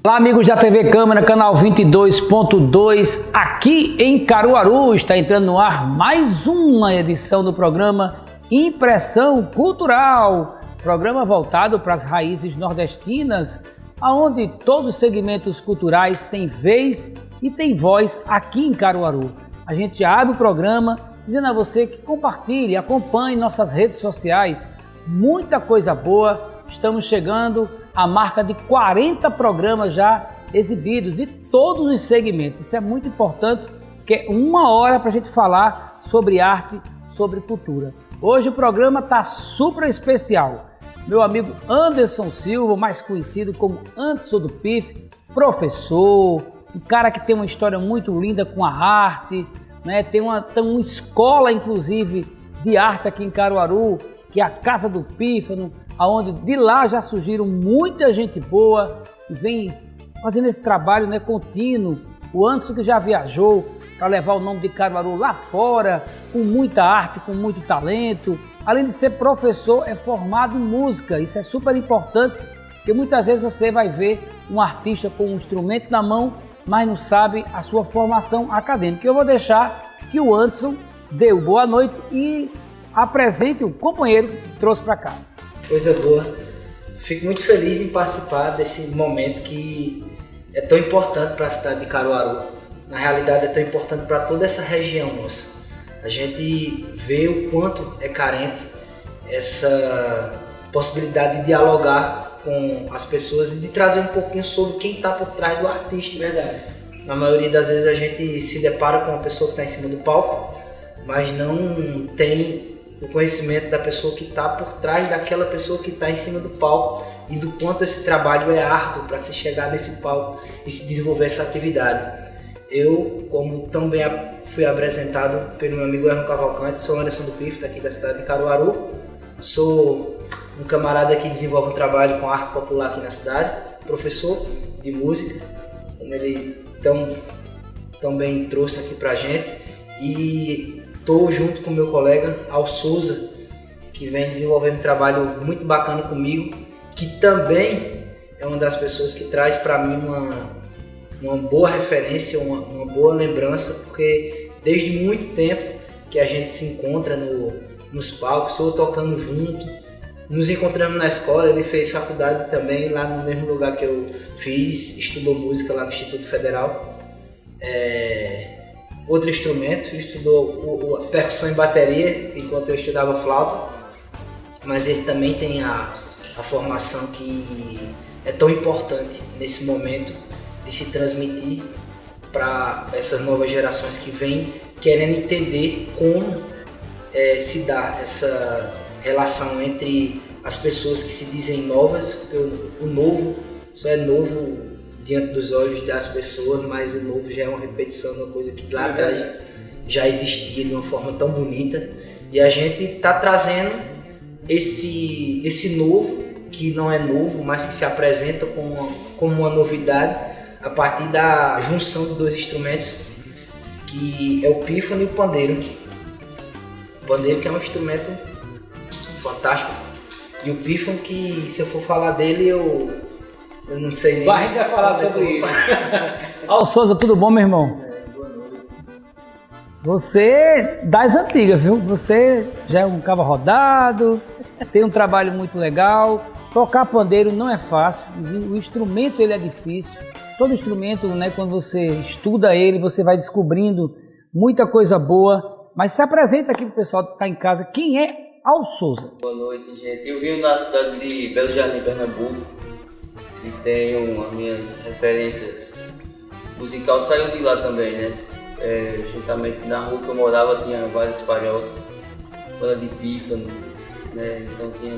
Olá, amigos da TV Câmara, canal 22.2, aqui em Caruaru. Está entrando no ar mais uma edição do programa Impressão Cultural, programa voltado para as raízes nordestinas, onde todos os segmentos culturais têm vez e têm voz aqui em Caruaru. A gente abre o programa dizendo a você que compartilhe, acompanhe nossas redes sociais, muita coisa boa. Estamos chegando à marca de 40 programas já exibidos de todos os segmentos. Isso é muito importante, porque é uma hora para a gente falar sobre arte, sobre cultura. Hoje o programa está super especial. Meu amigo Anderson Silva, mais conhecido como Anderson do PIF, professor, um cara que tem uma história muito linda com a arte, né? Tem uma escola, inclusive, de arte aqui em Caruaru, que é a Casa do Pífano, onde de lá já surgiram muita gente boa e vem fazendo esse trabalho, né, contínuo. O Anderson que já viajou para levar o nome de Caruaru lá fora, com muita arte, com muito talento. Além de ser professor, é formado em música. Isso é super importante, porque muitas vezes você vai ver um artista com um instrumento na mão, mas não sabe a sua formação acadêmica. Eu vou deixar que o Anderson dê boa noite e apresente o companheiro que trouxe para cá. Coisa boa. Fico muito feliz em participar desse momento que é tão importante para a cidade de Caruaru. Na realidade é tão importante para toda essa região nossa. A gente vê o quanto é carente essa possibilidade de dialogar com as pessoas e de trazer um pouquinho sobre quem está por trás do artista. Verdade. Na maioria das vezes a gente se depara com uma pessoa que está em cima do palco, mas não tem o conhecimento da pessoa que está por trás daquela pessoa que está em cima do palco e do quanto esse trabalho é árduo para se chegar nesse palco e se desenvolver essa atividade. Eu, como também fui apresentado pelo meu amigo Erno Cavalcante, sou Anderson do PIF, daqui da cidade de Caruaru. Sou um camarada que desenvolve um trabalho com arte popular aqui na cidade, professor de música, como ele também trouxe aqui pra gente. E estou junto com meu colega Al Souza, que vem desenvolvendo um trabalho muito bacana comigo, que também é uma das pessoas que traz para mim uma boa referência, uma boa lembrança, porque desde muito tempo que a gente se encontra nos palcos, ou tocando junto, nos encontramos na escola. Ele fez faculdade também lá no mesmo lugar que eu fiz, estudou música lá no Instituto Federal. Outro instrumento, estudou percussão e bateria enquanto eu estudava flauta, mas ele também tem a formação que é tão importante nesse momento de se transmitir para essas novas gerações que vêm querendo entender como se dá essa relação entre as pessoas que se dizem novas, porque o novo só é novo diante dos olhos das pessoas, mas o novo já é uma repetição de uma coisa que lá atrás já existia de uma forma tão bonita, e a gente está trazendo esse novo, que não é novo, mas que se apresenta como uma novidade a partir da junção de dois instrumentos, que é o pífano e o pandeiro. O pandeiro, que é um instrumento fantástico, e o pífano, que se eu for falar dele eu não sei nem... Vai ainda falar sobre isso. Al Souza, tudo bom, meu irmão? Boa noite. Você das antigas, viu? Você já é um cabo rodado, tem um trabalho muito legal. Tocar pandeiro não é fácil, o instrumento ele é difícil. Todo instrumento, né, quando você estuda ele, você vai descobrindo muita coisa boa. Mas se apresenta aqui pro pessoal que está em casa. Quem é Al Souza? Boa noite, gente. Eu vivo na cidade de Belo Jardim, Pernambuco, e tenho as minhas referências musical, saiu de lá também, né? Juntamente na rua que eu morava tinha várias palhoças, banda de pífano, né? Então tinha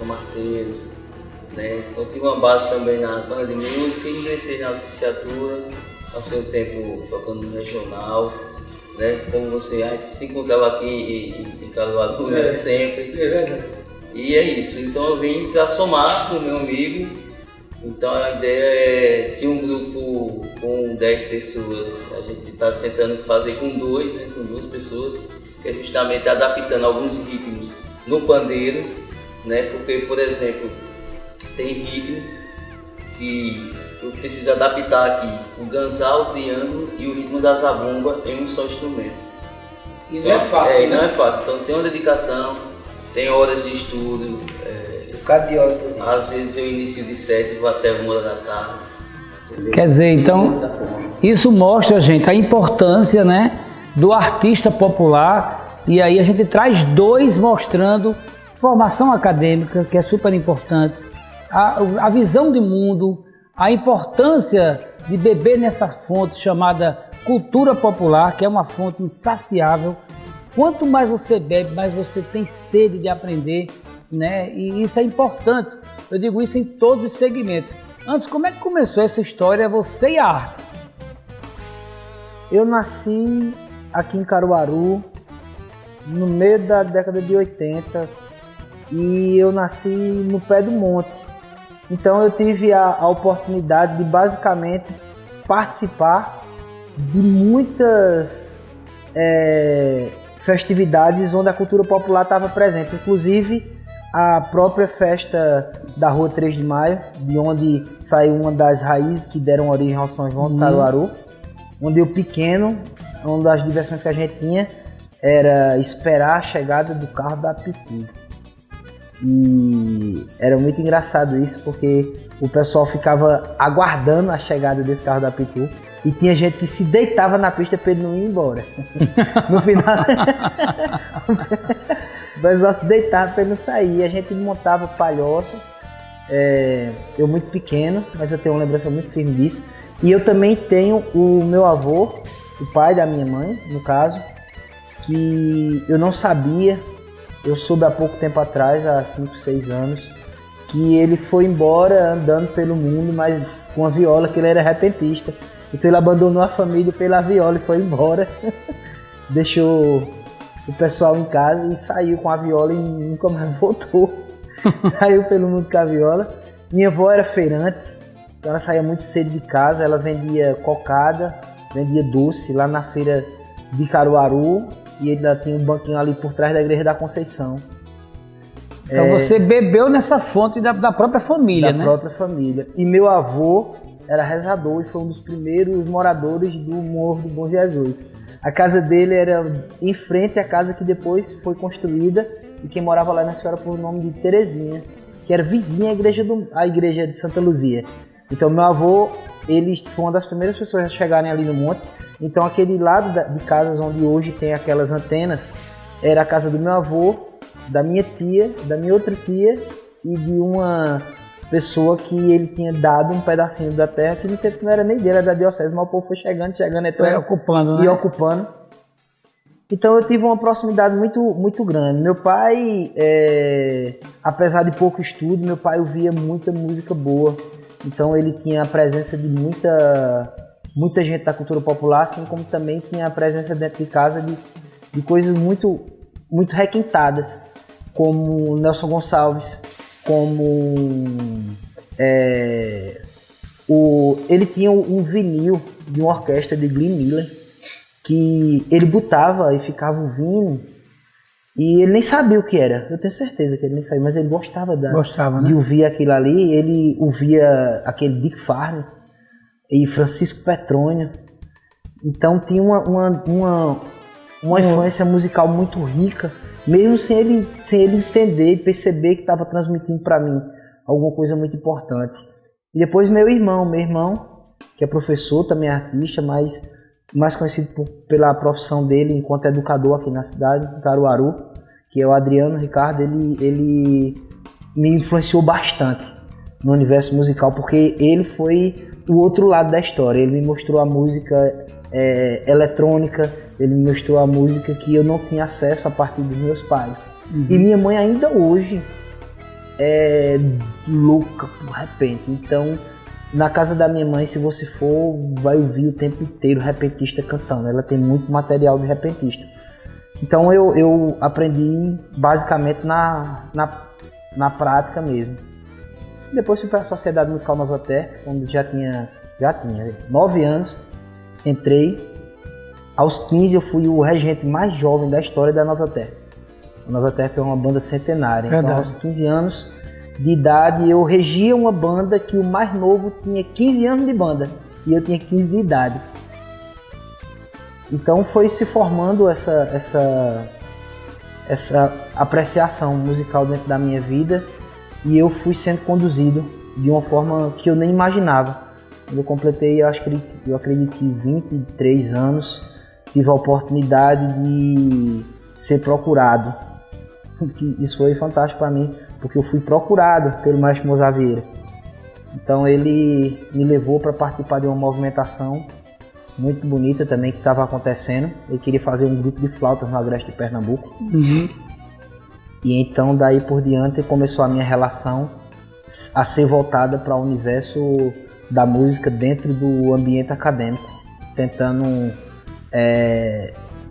marteiros, né? Então tive uma base também na banda de música e ingressei na licenciatura, passei um tempo tocando no regional, né? Como você, a gente se encontrava aqui em Caruaru, né? Sempre. É verdade. E é isso, então eu vim para somar com o meu amigo. Então a ideia é, se um grupo com 10 pessoas, a gente está tentando fazer com duas pessoas, que é justamente adaptando alguns ritmos no pandeiro, né? Porque, por exemplo, tem ritmo que eu preciso adaptar aqui o ganzá, o triângulo e o ritmo da zabumba em um só instrumento. E não é fácil. Não é fácil. Então tem uma dedicação, tem horas de estudo. Às vezes eu inicio de 7 e vou até 1 da tarde. Entendeu? Quer dizer, então, isso mostra, gente, a importância, né, do artista popular. E aí a gente traz dois mostrando formação acadêmica, que é super importante, a visão de mundo, a importância de beber nessa fonte chamada cultura popular, que é uma fonte insaciável. Quanto mais você bebe, mais você tem sede de aprender, né? E isso é importante. Eu digo isso em todos os segmentos. Antes, como é que começou essa história, você e a arte? Eu nasci aqui em Caruaru, no meio da década de 80, e eu nasci no pé do monte. Então eu tive a oportunidade de basicamente participar de muitas festividades onde a cultura popular estava presente, inclusive a própria festa da Rua 3 de Maio, de onde saiu uma das raízes que deram origem ao São João do Caruaru, onde eu pequeno, uma das diversões que a gente tinha era esperar a chegada do carro da Pitu. E era muito engraçado isso, porque o pessoal ficava aguardando a chegada desse carro da Pitu e tinha gente que se deitava na pista para ele não ir embora. No final, o pessoal se deitava para ele não sair. A gente montava palhoças. Eu muito pequeno, mas eu tenho uma lembrança muito firme disso. E eu também tenho o meu avô, o pai da minha mãe, no caso, que eu não sabia. Eu soube há pouco tempo atrás, há 5, 6 anos, que ele foi embora andando pelo mundo, mas com a viola, que ele era repentista. Então ele abandonou a família pela viola e foi embora. Deixou o pessoal em casa e saiu com a viola e nunca mais voltou. Saiu pelo mundo com a viola. Minha avó era feirante, então ela saía muito cedo de casa, ela vendia cocada, vendia doce lá na feira de Caruaru. E ele tinha um banquinho ali por trás da Igreja da Conceição. Então você bebeu nessa fonte da própria família, né? Da própria família. E meu avô era rezador e foi um dos primeiros moradores do Morro do Bom Jesus. A casa dele era em frente à casa que depois foi construída e quem morava lá nessa era por nome de Terezinha, que era vizinha à igreja de Santa Luzia. Então meu avô, ele foi uma das primeiras pessoas a chegarem ali no monte. Então aquele lado de casas onde hoje tem aquelas antenas era a casa do meu avô, da minha tia, da minha outra tia e de uma pessoa que ele tinha dado um pedacinho da terra que no tempo não era nem dele, era da diocese, mas o povo foi chegando, entrando ocupando, né? E ocupando. Então eu tive uma proximidade muito, muito grande. Meu pai, apesar de pouco estudo, meu pai ouvia muita música boa. Então ele tinha a presença de muita gente da cultura popular, assim como também tinha a presença dentro de casa de coisas muito, muito requintadas, como Nelson Gonçalves, como ele tinha um vinil de uma orquestra de Glenn Miller, que ele botava e ficava ouvindo, e ele nem sabia o que era, eu tenho certeza que ele nem sabia, mas ele gostava né? De ouvir aquilo ali. Ele ouvia aquele Dick Farney e Francisco Petrônio. Então tinha uma influência musical muito rica, mesmo sem ele entender e perceber que estava transmitindo para mim alguma coisa muito importante. E depois meu irmão, que é professor, também é artista, mas mais conhecido pela profissão dele enquanto educador aqui na cidade, em Caruaru, que é o Adriano Ricardo. Ele me influenciou bastante no universo musical, porque ele foi o outro lado da história. Ele me mostrou a música eletrônica, ele me mostrou a música que eu não tinha acesso a partir dos meus pais. E minha mãe ainda hoje é louca por repente. Então, na casa da minha mãe, se você for, vai ouvir o tempo inteiro repentista cantando. Ela tem muito material de repentista. Então eu aprendi basicamente na prática mesmo. Depois fui para a Sociedade Musical Nova Terra, onde já tinha 9 anos. Entrei. Aos 15 eu fui o regente mais jovem da história da Nova Terra. A Nova Terra é uma banda centenária. Então aos 15 anos de idade, eu regia uma banda que o mais novo tinha 15 anos de banda e eu tinha 15 de idade. Então foi se formando essa apreciação musical dentro da minha vida e eu fui sendo conduzido de uma forma que eu nem imaginava. Quando eu completei, eu acredito que 23 anos, tive a oportunidade de ser procurado. Isso foi fantástico para mim, porque eu fui procurado pelo Maestro Mozart Vieira. Então ele me levou para participar de uma movimentação muito bonita também que estava acontecendo. Ele queria fazer um grupo de flautas no Agreste de Pernambuco. Uhum. E então daí por diante começou a minha relação a ser voltada para o universo da música dentro do ambiente acadêmico, tentando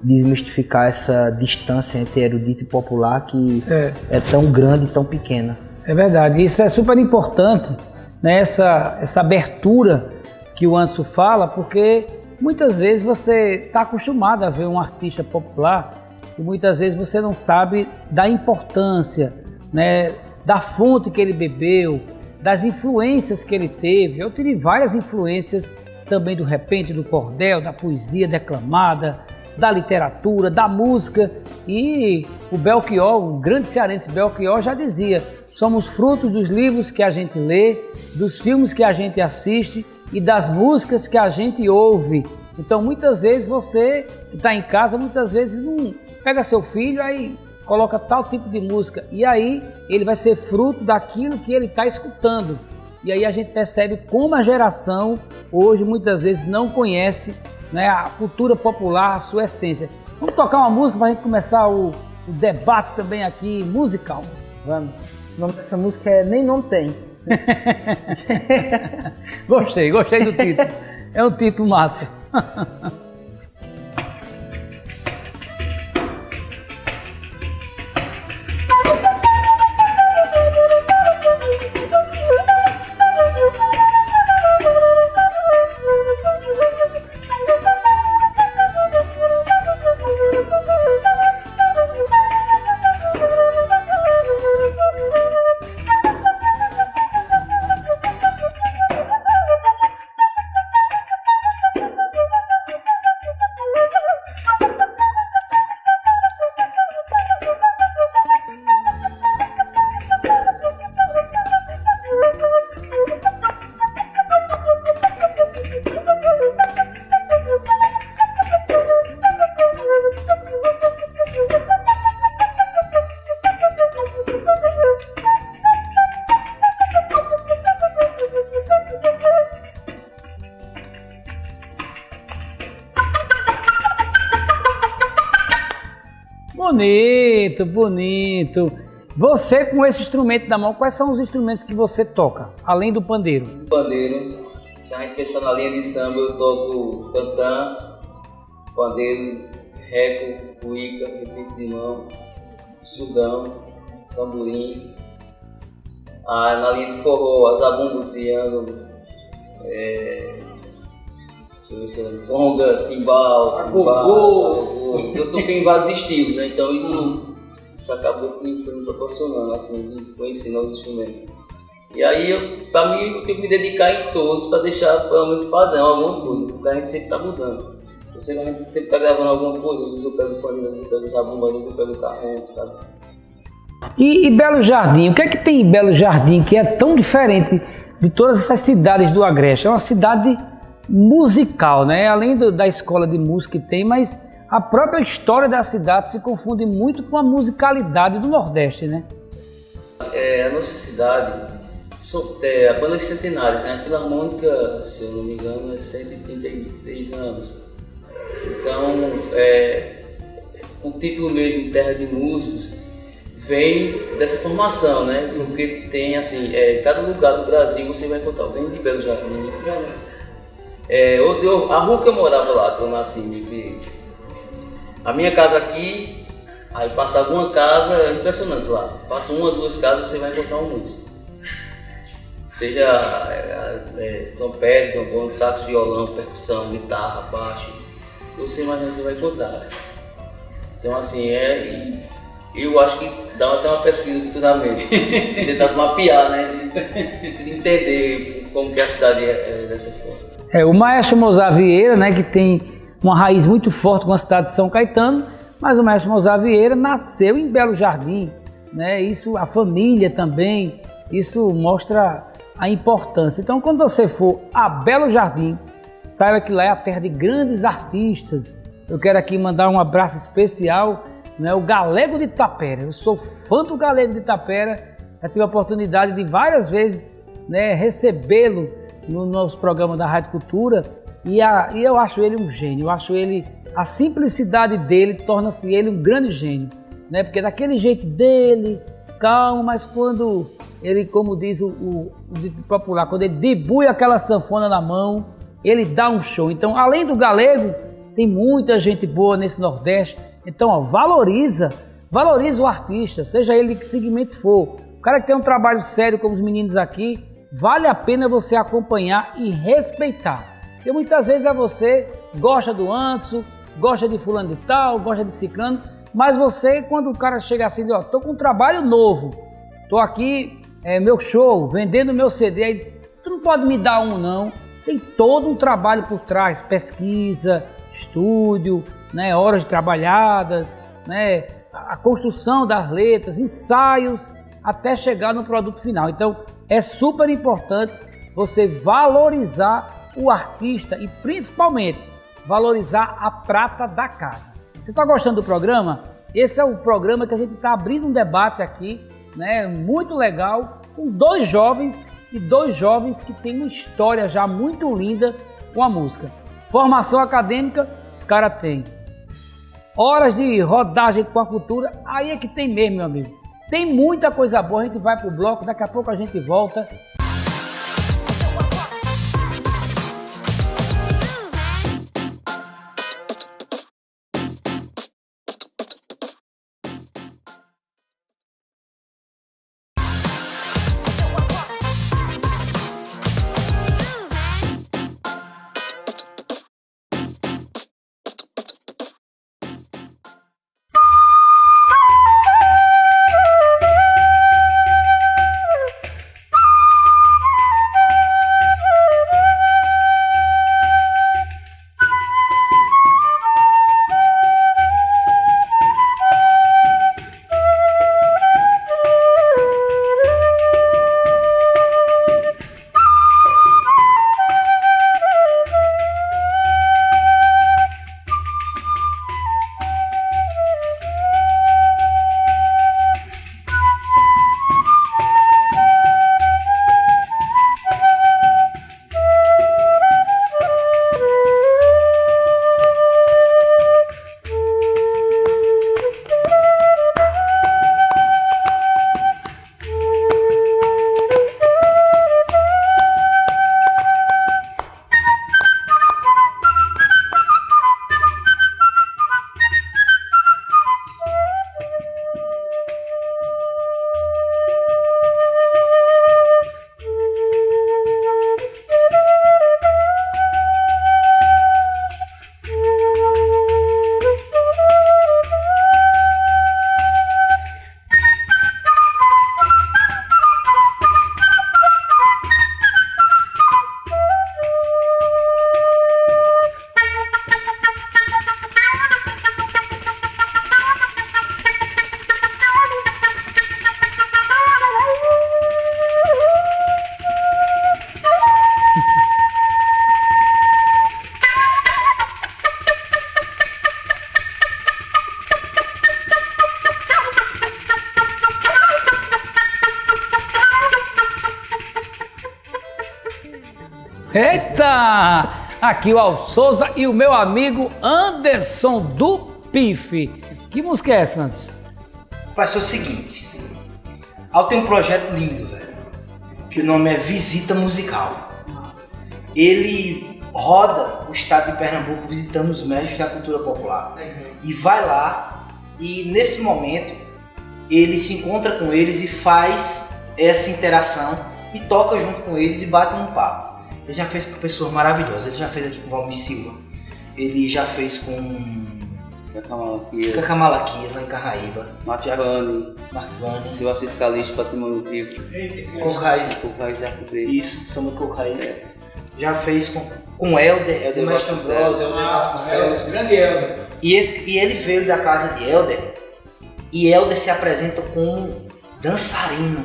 desmistificar essa distância entre erudito e popular que é tão grande e tão pequena. É verdade, isso é super importante, né? Essa abertura que o Anderson fala, porque muitas vezes você está acostumado a ver um artista popular e muitas vezes você não sabe da importância, né, da fonte que ele bebeu, das influências que ele teve. Eu tive várias influências também do repente, do cordel, da poesia declamada, da literatura, da música. E o Belchior, o grande cearense Belchior, já dizia: somos frutos dos livros que a gente lê, dos filmes que a gente assiste e das músicas que a gente ouve. Então muitas vezes você que está em casa, muitas vezes não pega seu filho, aí coloca tal tipo de música e aí ele vai ser fruto daquilo que ele está escutando. E aí a gente percebe como a geração hoje muitas vezes não conhece, né, a cultura popular, a sua essência. Vamos tocar uma música para a gente começar o debate também aqui musical. Vamos. O nome dessa música é Nem Não Tem. Gostei do título. É um título massa. Bonito. Você com esse instrumento na mão, quais são os instrumentos que você toca, além do pandeiro? Pandeiro, se a gente pensar na linha de samba, eu toco tantã, pandeiro, reco, cuíca, repito de mão, surdão, tamborim. Na linha de forró, zabumbo, triângulo, conga, timbal, eu toquei em vários estilos, né? Então isso acabou me proporcionando, assim, de conhecer os instrumentos. E aí, pra mim, eu tenho que me dedicar em todos para deixar pelo menos padrão, alguma coisa, porque a gente sempre tá mudando. A gente sempre tá gravando alguma coisa, às vezes eu pego o pandeiro, às vezes eu pego o zabumba, às vezes eu pego o carrom, sabe? E Belo Jardim, o que é que tem em Belo Jardim que é tão diferente de todas essas cidades do Agreste? É uma cidade musical, né? Além da escola de música que tem, mas a própria história da cidade se confunde muito com a musicalidade do Nordeste, né? A nossa cidade, a banda centenários, né? A Filarmônica, se eu não me engano, é 133 anos. Então, o título mesmo, Terra de Músicos, vem dessa formação, né? Porque tem, assim, cada lugar do Brasil você vai encontrar alguém de Belo Jardim, a rua que eu morava lá, que eu nasci, a minha casa aqui, aí passava uma casa, impressionante lá, passa uma, duas casas, você vai encontrar um músico. Seja trompete, trombone, sax, violão, percussão, guitarra, baixo, você imagina, você vai encontrar. Então assim, Eu acho que isso dá até uma pesquisa futuramente, tentar mapear, né, de entender como que a cidade é dessa forma. O maestro Mozart Vieira, né, que tem uma raiz muito forte com a cidade de São Caetano, mas o maestro Mozart Vieira nasceu em Belo Jardim, né, isso, a família também, isso mostra a importância. Então, quando você for a Belo Jardim, saiba que lá é a terra de grandes artistas. Eu quero aqui mandar um abraço especial, né, o Galego de Itapera. Eu sou fã do Galego de Itapera, já tive a oportunidade de várias vezes, né, recebê-lo no nosso programa da Rádio Cultura e eu acho ele um gênio, eu acho ele, a simplicidade dele torna-se ele um grande gênio, né, porque daquele jeito dele, calmo, mas quando ele, como diz o dito popular, quando ele debuia aquela sanfona na mão, ele dá um show. Então, além do Galego, tem muita gente boa nesse Nordeste. Então, ó, valoriza o artista, seja ele de que segmento for. O cara que tem um trabalho sério, como os meninos aqui, vale a pena você acompanhar e respeitar. Porque muitas vezes você gosta do Anderson, gosta de fulano de tal, gosta de ciclano, mas você, quando o cara chega assim, ó, tô com um trabalho novo, tô aqui, meu show, vendendo meu CD, aí diz, tu não pode me dar um não. Tem todo um trabalho por trás, pesquisa, estúdio, né, horas trabalhadas, né, a construção das letras, ensaios, até chegar no produto final. Então, é super importante você valorizar o artista e, principalmente, valorizar a prata da casa. Você está gostando do programa? Esse é o programa que a gente está abrindo um debate aqui, né, muito legal, com dois jovens que têm uma história já muito linda com a música. Formação acadêmica, os caras têm. Horas de rodagem com a cultura, aí é que tem mesmo, meu amigo. Tem muita coisa boa, a gente vai pro bloco, daqui a pouco a gente volta. Eita! Aqui o Al Souza e o meu amigo Anderson do PIF. Que música é essa, Anderson? Vai ser o seguinte. Al tem um projeto lindo, velho, que o nome é Visita Musical. Ele roda o estado de Pernambuco visitando os mestres da cultura popular. E vai lá e nesse momento ele se encontra com eles e faz essa interação e toca junto com eles e bate um papo. Ele já fez com pessoas maravilhosas, ele já fez aqui com o Valmir Silva, ele já fez com Cacá Malaquias, lá em Carraíba. Mark Vane, Seu Assis Calixto, Patrimônio Vivo. Cocais. Cocais de Arco Verde. Isso, Samba Cocais. Já fez com o Helder o Mestre Ambrosio, Helder Vasconcelos. Grande Helder. E ele veio da casa de Helder, e Helder se apresenta como dançarino.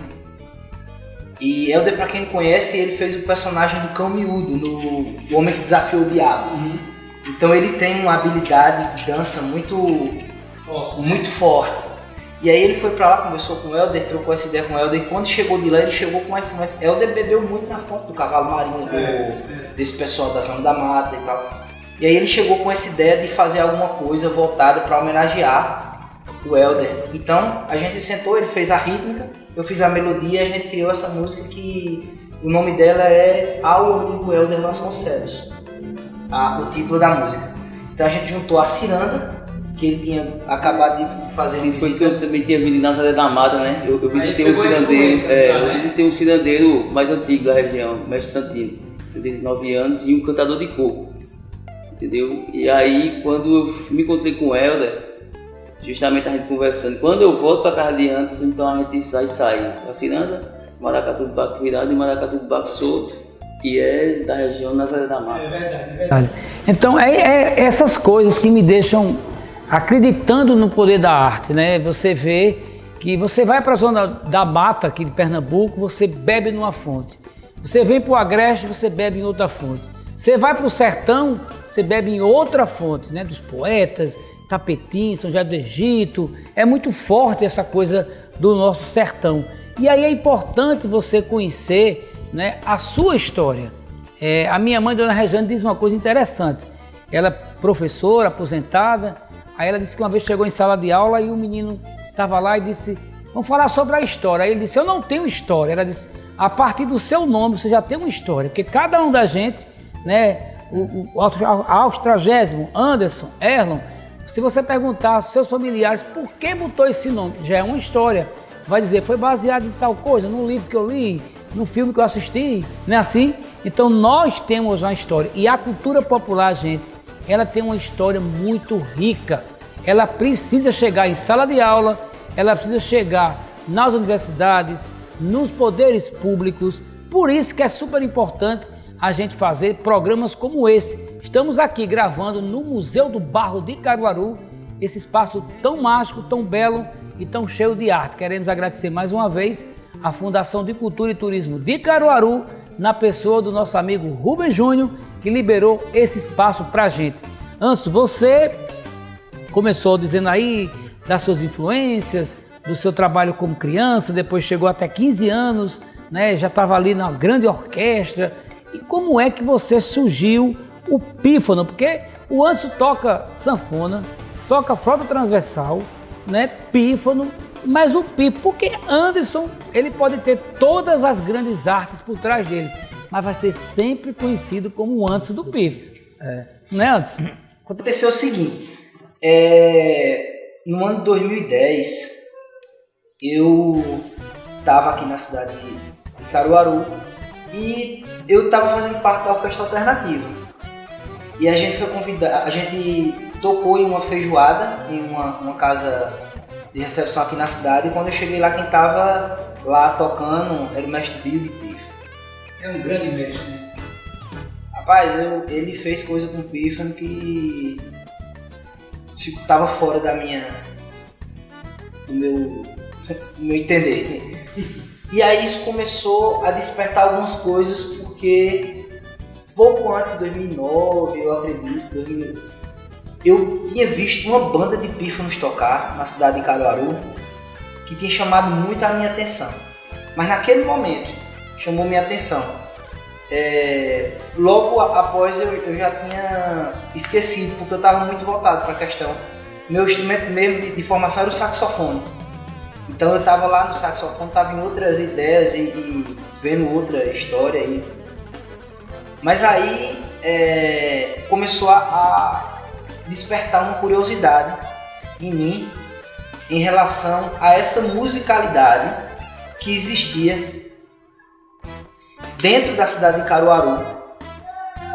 E Helder, pra quem conhece, ele fez o personagem do Cão Miúdo no O Homem que Desafiou o Diabo. Então ele tem uma habilidade de dança muito forte. E aí ele foi pra lá, conversou com o Helder, trocou essa ideia com o Helder, e quando chegou de lá, ele chegou com uma influência. Helder bebeu muito na fonte do cavalo marinho, desse pessoal da Zona da Mata e tal. E aí ele chegou com essa ideia de fazer alguma coisa voltada para homenagear o Helder. Então a gente sentou, ele fez a rítmica, eu fiz a melodia e a gente criou essa música que o nome dela é Ao Amigo Helder Vasconcelos, o título da música. Então a gente juntou a ciranda, que ele tinha acabado de fazer uma visita. Foi que eu também tinha vindo em Nazaré da Mata, né? Eu visitei um cirandeiro, eu visitei um cirandeiro mais antigo da região, Mestre Santino, 79 anos, e um cantador de coco. Entendeu? E aí, quando eu me encontrei com o Helder, justamente a gente conversando, quando eu volto para casa de antes, então a gente sai a ciranda, maracatu do baco virado e maracatu do baco solto, que é da região Nazaré da Mata. É verdade. Então, é essas coisas que me deixam acreditando no poder da arte, né? Você vê que você vai para a zona da mata aqui de Pernambuco, você bebe numa fonte. Você vem para o Agreste, você bebe em outra fonte. Você vai para o sertão, você bebe em outra fonte, né? Dos poetas, Tapetim, São José do Egito. É muito forte essa coisa do nosso sertão. E aí é importante você conhecer, né, a sua história. A minha mãe, Dona Rejane, diz uma coisa interessante. Ela é professora, aposentada. Aí ela disse que uma vez chegou em sala de aula e o menino estava lá e disse: vamos falar sobre a história. Aí ele disse: eu não tenho história. Ela disse: a partir do seu nome você já tem uma história. Porque cada um da gente, né, o Austragésimo, Anderson, Erlon, se você perguntar aos seus familiares por que botou esse nome, já é uma história. Vai dizer: foi baseado em tal coisa, num livro que eu li, num filme que eu assisti, não é assim? Então nós temos uma história. E a cultura popular, gente, ela tem uma história muito rica. Ela precisa chegar em sala de aula, ela precisa chegar nas universidades, nos poderes públicos. Por isso que é super importante a gente fazer programas como esse. Estamos aqui gravando no Museu do Barro de Caruaru, esse espaço tão mágico, tão belo e tão cheio de arte. Queremos agradecer mais uma vez a Fundação de Cultura e Turismo de Caruaru, na pessoa do nosso amigo Rubem Júnior, que liberou esse espaço para a gente. Anso, você começou dizendo aí das suas influências, do seu trabalho como criança, depois chegou até 15 anos, né? Já estava ali na grande orquestra. E como é que você surgiu o pífano? Porque o Anderson toca sanfona, toca flauta transversal, né? Pífano, mas o pífano, porque Anderson, ele pode ter todas as grandes artes por trás dele, mas vai ser sempre conhecido como o Anderson do pífano. Né, Anderson? Aconteceu o seguinte, no ano de 2010, eu estava aqui na cidade de Caruaru e eu estava fazendo parte da orquestra alternativa. E a gente foi convidado, a gente tocou em uma feijoada, em uma casa de recepção aqui na cidade, e quando eu cheguei lá, quem estava lá tocando era o mestre Bill de Pífano. É um grande mestre, né? Rapaz, ele fez coisa com o pífano que estava fora do meu entender. E aí isso começou a despertar algumas coisas, porque pouco antes de 2009, eu acredito, eu tinha visto uma banda de pífanos tocar na cidade de Caruaru que tinha chamado muito a minha atenção. Mas naquele momento chamou minha atenção. Logo após eu já tinha esquecido, porque eu estava muito voltado para a questão. Meu instrumento mesmo de formação era o saxofone. Então eu estava lá no saxofone, estava em outras ideias e vendo outra história. Mas aí começou a despertar uma curiosidade em mim em relação a essa musicalidade que existia dentro da cidade de Caruaru,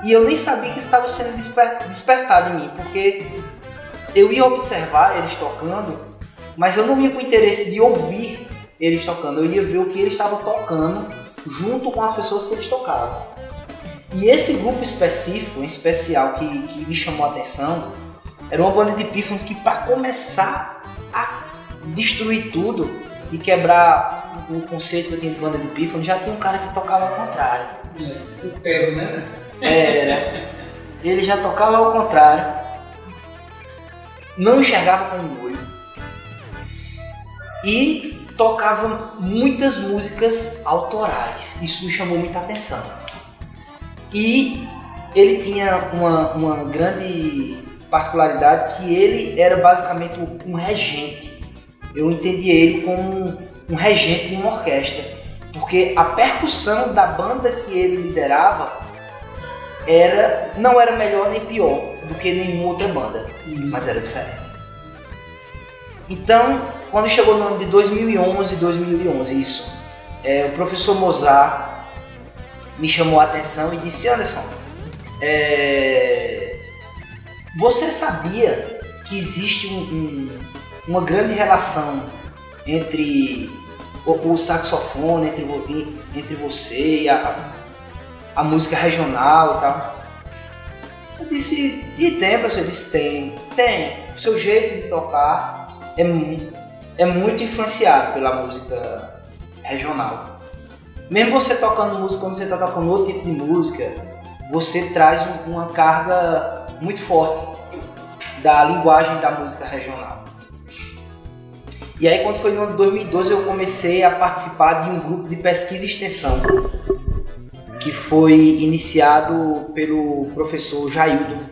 e eu nem sabia que estava sendo despertado em mim, porque eu ia observar eles tocando, mas eu não ia com interesse de ouvir eles tocando, eu ia ver o que eles estavam tocando junto com as pessoas que eles tocavam. E esse grupo específico, em especial, que me chamou a atenção, era uma banda de pífanos que, para começar a destruir tudo e quebrar o conceito que eu tinha de banda de pífanos, já tinha um cara que tocava ao contrário. O pego, né? Era. Ele já tocava ao contrário, não enxergava com o olho e tocava muitas músicas autorais. Isso me chamou muita atenção. E ele tinha uma grande particularidade, que ele era basicamente um regente. Eu entendi ele como um regente de uma orquestra, porque a percussão da banda que ele liderava não era melhor nem pior do que nenhuma outra banda, mas era diferente. Então, quando chegou no ano de 2011, isso, o professor Mozart me chamou a atenção e disse: Anderson, você sabia que existe uma grande relação entre o saxofone, entre você e a música regional e tal? Eu disse: e tem, professor? Ele disse: tem. O seu jeito de tocar é muito influenciado pela música regional. Mesmo você tocando música, quando você está tocando outro tipo de música, você traz uma carga muito forte da linguagem da música regional. E aí, quando foi no ano de 2012, eu comecei a participar de um grupo de pesquisa e extensão que foi iniciado pelo professor Jaildo,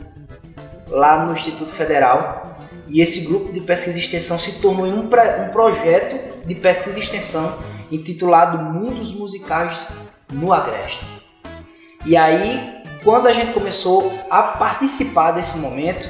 lá no Instituto Federal. E esse grupo de pesquisa e extensão se tornou um projeto de pesquisa e extensão intitulado Mundos Musicais no Agreste. E aí, quando a gente começou a participar desse momento,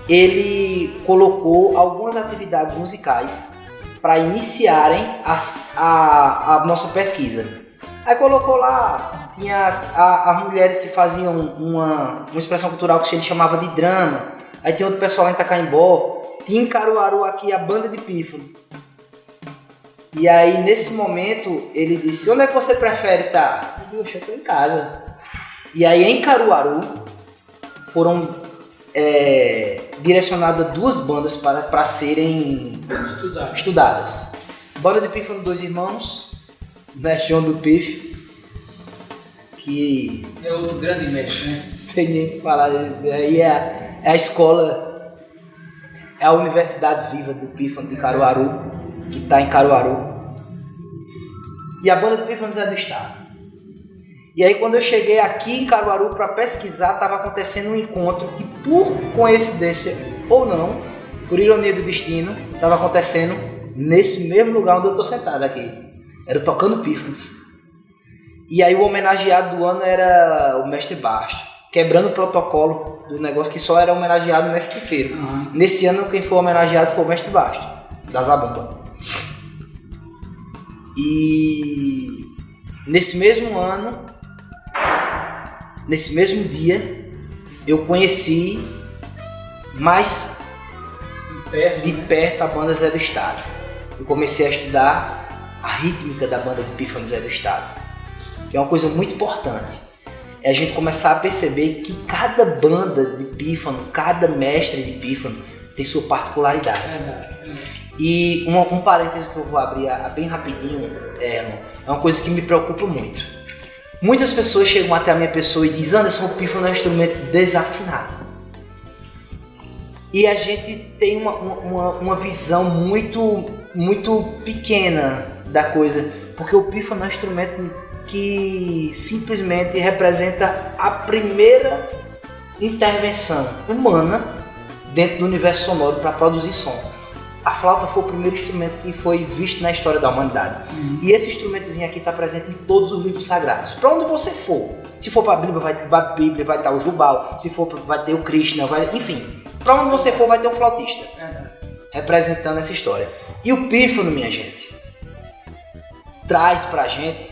ele colocou algumas atividades musicais para iniciarem a nossa pesquisa. Aí colocou lá, tinha as mulheres que faziam uma expressão cultural que ele chamava de drama. Aí tinha outro pessoal lá em Itacaimbó, tinha em Caruaru aqui a banda de pífano. E aí, nesse momento, ele disse: onde é que você prefere estar? Eu disse: eu estou em casa. E aí, em Caruaru, foram direcionadas 2 bandas para serem estudadas. Banda de pífano Dois Irmãos, mestre João do Pif, que é outro grande mestre, né? Tem nem que falar. Aí é a escola, é a Universidade Viva do Pífano de Caruaru, que está em Caruaru. E a banda de pífanos é do estado. E aí, quando eu cheguei aqui em Caruaru para pesquisar, estava acontecendo um encontro que, por coincidência ou não, por ironia do destino, estava acontecendo nesse mesmo lugar onde eu estou sentado aqui. Era o Tocando Pífanos. E aí o homenageado do ano era o Mestre Basto, quebrando o protocolo do negócio que só era homenageado o Mestre Pifeiro. Nesse ano, quem foi homenageado foi o Mestre Basto, da Zabumba. E nesse mesmo ano, nesse mesmo dia, eu conheci mais de perto a banda Zé do Estado. Eu comecei a estudar a rítmica da banda de pífano Zé do Estado, que é uma coisa muito importante. É a gente começar a perceber que cada banda de pífano, cada mestre de pífano tem sua particularidade. E um parêntese que eu vou abrir bem rapidinho, é uma coisa que me preocupa muito. Muitas pessoas chegam até a minha pessoa e dizem: Anderson, o pífano é um instrumento desafinado. E a gente tem uma visão muito pequena da coisa, porque o pífano é um instrumento que simplesmente representa a primeira intervenção humana dentro do universo sonoro para produzir som. A flauta foi o primeiro instrumento que foi visto na história da humanidade. E esse instrumentozinho aqui está presente em todos os livros sagrados. Para onde você for, se for para a Bíblia, vai estar o Jubal, se for vai ter o Krishna, enfim. Para onde você for, vai ter um flautista representando essa história. E o pífano, minha gente, traz para a gente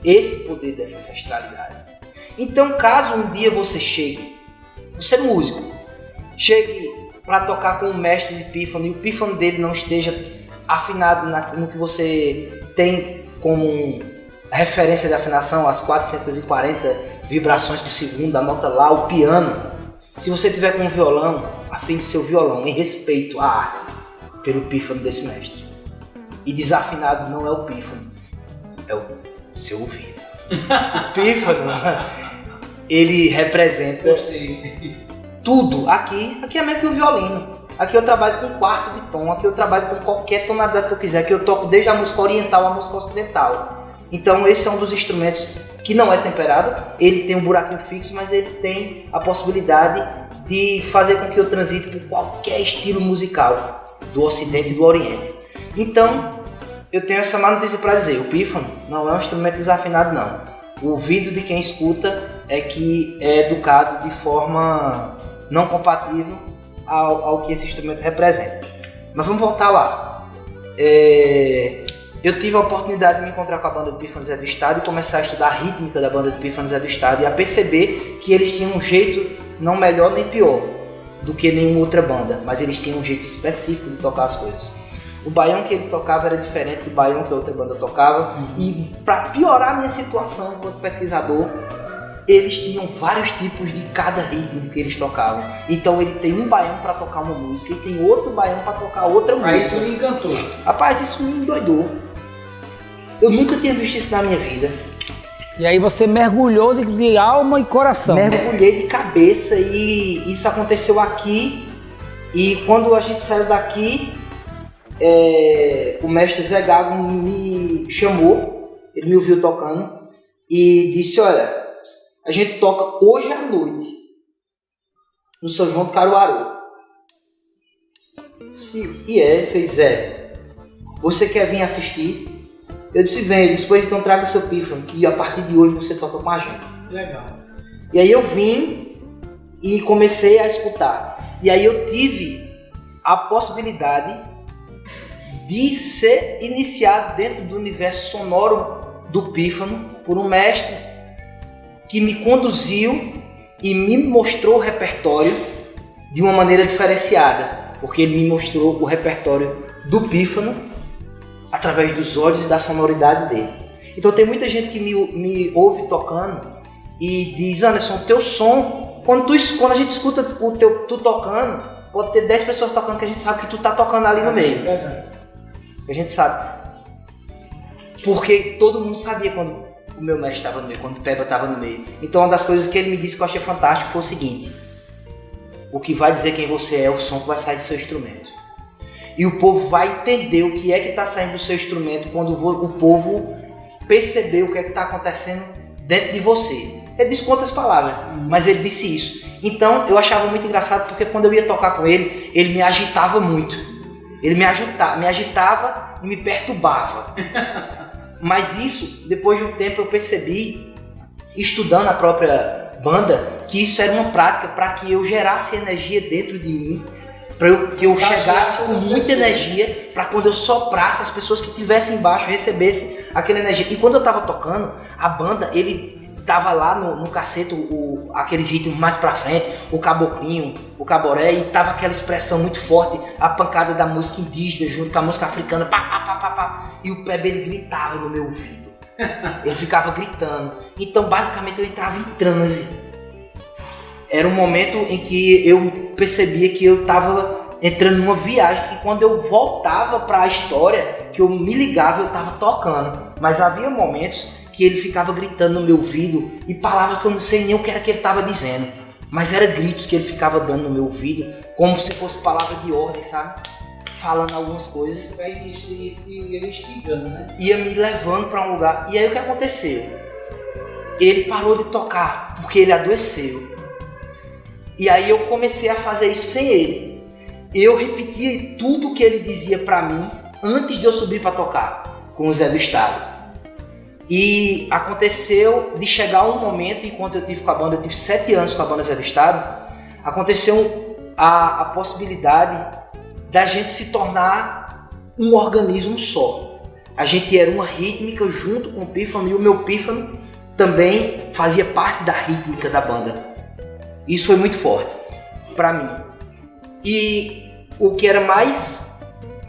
esse poder dessa ancestralidade. Então, caso um dia você chegue, você é músico, chegue para tocar com o mestre de pífano e o pífano dele não esteja afinado no que você tem como referência de afinação, as 440 vibrações por segundo, a nota lá, o piano. Se você tiver com um violão, afine seu violão em respeito à arte, pelo pífano desse mestre. E desafinado não é o pífano, é o seu ouvido. O pífano, ele representa tudo. Aqui é mesmo que o violino. Aqui eu trabalho com quarto de tom, aqui eu trabalho com qualquer tonalidade que eu quiser, aqui eu toco desde a música oriental à música ocidental. Então esse é um dos instrumentos que não é temperado, ele tem um buraquinho fixo, mas ele tem a possibilidade de fazer com que eu transite por qualquer estilo musical, do ocidente e do oriente. Então, eu tenho essa má notícia para dizer, o pífano não é um instrumento desafinado não. O ouvido de quem escuta é que é educado de forma não compatível ao que esse instrumento representa. Mas vamos voltar lá. Eu tive a oportunidade de me encontrar com a banda de Pífano Zé do Estado e começar a estudar a rítmica da banda de Pífano Zé do Estado e a perceber que eles tinham um jeito não melhor nem pior do que nenhuma outra banda, mas eles tinham um jeito específico de tocar as coisas. O baião que ele tocava era diferente do baião que a outra banda tocava e para piorar a minha situação enquanto pesquisador, eles tinham vários tipos de cada ritmo que eles tocavam. Então ele tem um baião para tocar uma música e tem outro baião para tocar outra música. Aí isso me encantou. Rapaz, isso me endoidou. Eu nunca tinha visto isso na minha vida. E aí você mergulhou de alma e coração. Mergulhei de cabeça e isso aconteceu aqui. E quando a gente saiu daqui, o mestre Zé Gago me chamou, ele me ouviu tocando e disse, olha, a gente toca hoje à noite no São João do Caruaru. Ele fez, Zé, você quer vir assistir? Eu disse, vem, depois então traga seu pífano, que a partir de hoje você toca com a gente. Legal. E aí eu vim e comecei a escutar. E aí eu tive a possibilidade de ser iniciado dentro do universo sonoro do pífano por um mestre que me conduziu e me mostrou o repertório de uma maneira diferenciada, porque ele me mostrou o repertório do pífano através dos olhos e da sonoridade dele. Então tem muita gente que me ouve tocando e diz, Anderson, o teu som, quando a gente escuta tu tocando, pode ter 10 pessoas tocando que a gente sabe que tu tá tocando ali no meio. A gente sabe. Porque todo mundo sabia quando o meu mestre estava no meio, quando o Peba estava no meio. Então uma das coisas que ele me disse que eu achei fantástico foi o seguinte: o que vai dizer quem você é o som que vai sair do seu instrumento. E o povo vai entender o que é que está saindo do seu instrumento quando o povo perceber o que é que está acontecendo dentro de você. Ele disse com outras palavras, mas ele disse isso. Então eu achava muito engraçado porque quando eu ia tocar com ele, ele me agitava muito. Ele me agitava e me perturbava. Mas isso, depois de um tempo, eu percebi, estudando a própria banda, que isso era uma prática para que eu gerasse energia dentro de mim, para que eu chegasse com muita energia, para quando eu soprasse, as pessoas que estivessem embaixo recebessem aquela energia. E quando eu estava tocando, a banda, ele tava lá no cacete, aqueles ritmos mais pra frente, o caboclinho, o caboré, e tava aquela expressão muito forte, a pancada da música indígena junto com a música africana, pá, pá, pá, pá, pá, e o Peba, ele gritava no meu ouvido. Ele ficava gritando. Então, basicamente, eu entrava em transe. Era um momento em que eu percebia que eu tava entrando numa viagem, e quando eu voltava pra história, que eu me ligava, eu tava tocando. Mas havia momentos que ele ficava gritando no meu ouvido e palavras que eu não sei nem o que era que ele estava dizendo, mas eram gritos que ele ficava dando no meu ouvido, como se fosse palavra de ordem, sabe? Falando algumas coisas. Vai instigando, né? Ia me levando para um lugar. E aí o que aconteceu? Ele parou de tocar porque ele adoeceu. E aí eu comecei a fazer isso sem ele. Eu repetia tudo que ele dizia para mim antes de eu subir para tocar com o Zé do Estado. E aconteceu de chegar um momento, enquanto eu tive com a banda, eu tive 7 anos com a banda Zé do Estado, aconteceu a possibilidade da gente se tornar um organismo só. A gente era uma rítmica junto com o pífano, e o meu pífano também fazia parte da rítmica da banda. Isso foi muito forte para mim. E o que era mais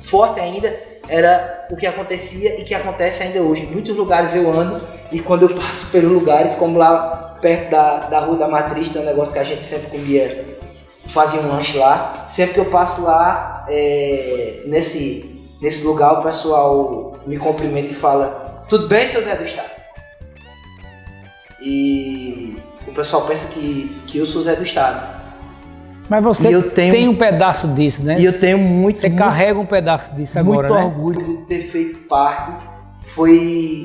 forte ainda era o que acontecia e que acontece ainda hoje. Em muitos lugares eu ando e quando eu passo pelos lugares, como lá perto da Rua da Matriz, tem um negócio que a gente sempre comia, fazia um lanche lá. Sempre que eu passo lá, nesse lugar, o pessoal me cumprimenta e fala: tudo bem, seu Zé do Estado? E o pessoal pensa que eu sou Zé do Estado. Mas você tem um pedaço disso, né? E eu tenho muito... Você carrega um pedaço disso agora, né? Muito orgulho De ter feito parte,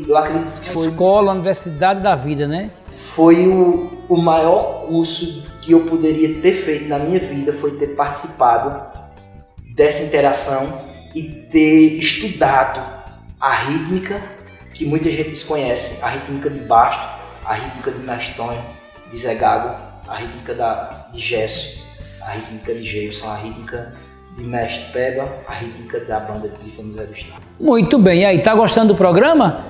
eu acredito que foi... Escola, Universidade da Vida, né? Foi o maior curso que eu poderia ter feito na minha vida, foi ter participado dessa interação e ter estudado a rítmica que muita gente desconhece, a rítmica de Basto, a rítmica de Mestonho, de Zé Gago, a rítmica de Gesso, a rítmica de Gibson, a rítmica de Mestre Peba, a rítmica da banda Pífano Zé do Estado. Muito bem, e aí, tá gostando do programa?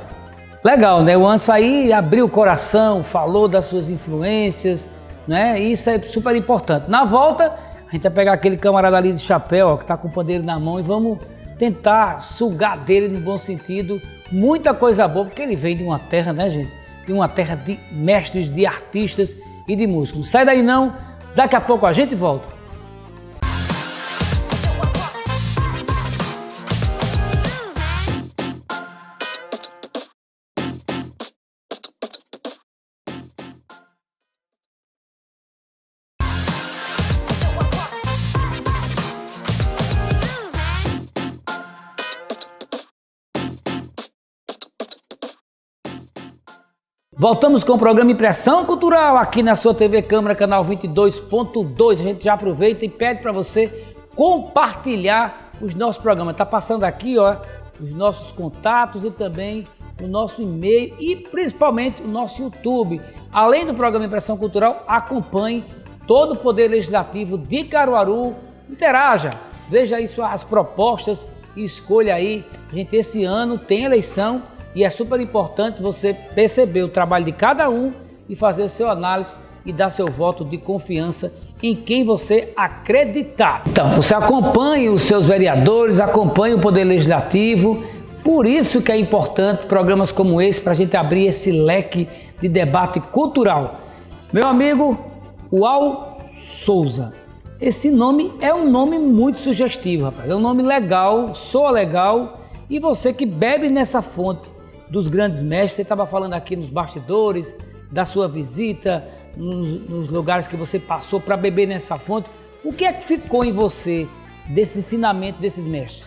Legal, né? O Anderson aí abriu o coração, falou das suas influências, né? Isso é super importante. Na volta, a gente vai pegar aquele camarada ali de chapéu, ó, que tá com o pandeiro na mão, e vamos tentar sugar dele no bom sentido muita coisa boa, porque ele vem de uma terra, né, gente? De uma terra de mestres, de artistas e de músicos. Não sai daí não, daqui a pouco a gente volta. Voltamos com o programa Impressão Cultural aqui na sua TV Câmara, canal 22.2. A gente já aproveita e pede para você compartilhar os nossos programas. Tá passando aqui, ó, os nossos contatos e também o nosso e-mail e principalmente o nosso YouTube. Além do programa Impressão Cultural, acompanhe todo o Poder Legislativo de Caruaru. Interaja, veja aí as propostas e escolha aí. Gente, esse ano tem eleição. E é super importante você perceber o trabalho de cada um e fazer o seu análise e dar seu voto de confiança em quem você acreditar. Então, você acompanhe os seus vereadores, acompanhe o Poder Legislativo. Por isso que é importante programas como esse para a gente abrir esse leque de debate cultural. Meu amigo Uau Souza, esse nome é um nome muito sugestivo, rapaz. É um nome legal, soa legal. E você que bebe nessa fonte dos grandes mestres, você estava falando aqui nos bastidores, da sua visita, nos lugares que você passou para beber nessa fonte. O que é que ficou em você desse ensinamento desses mestres?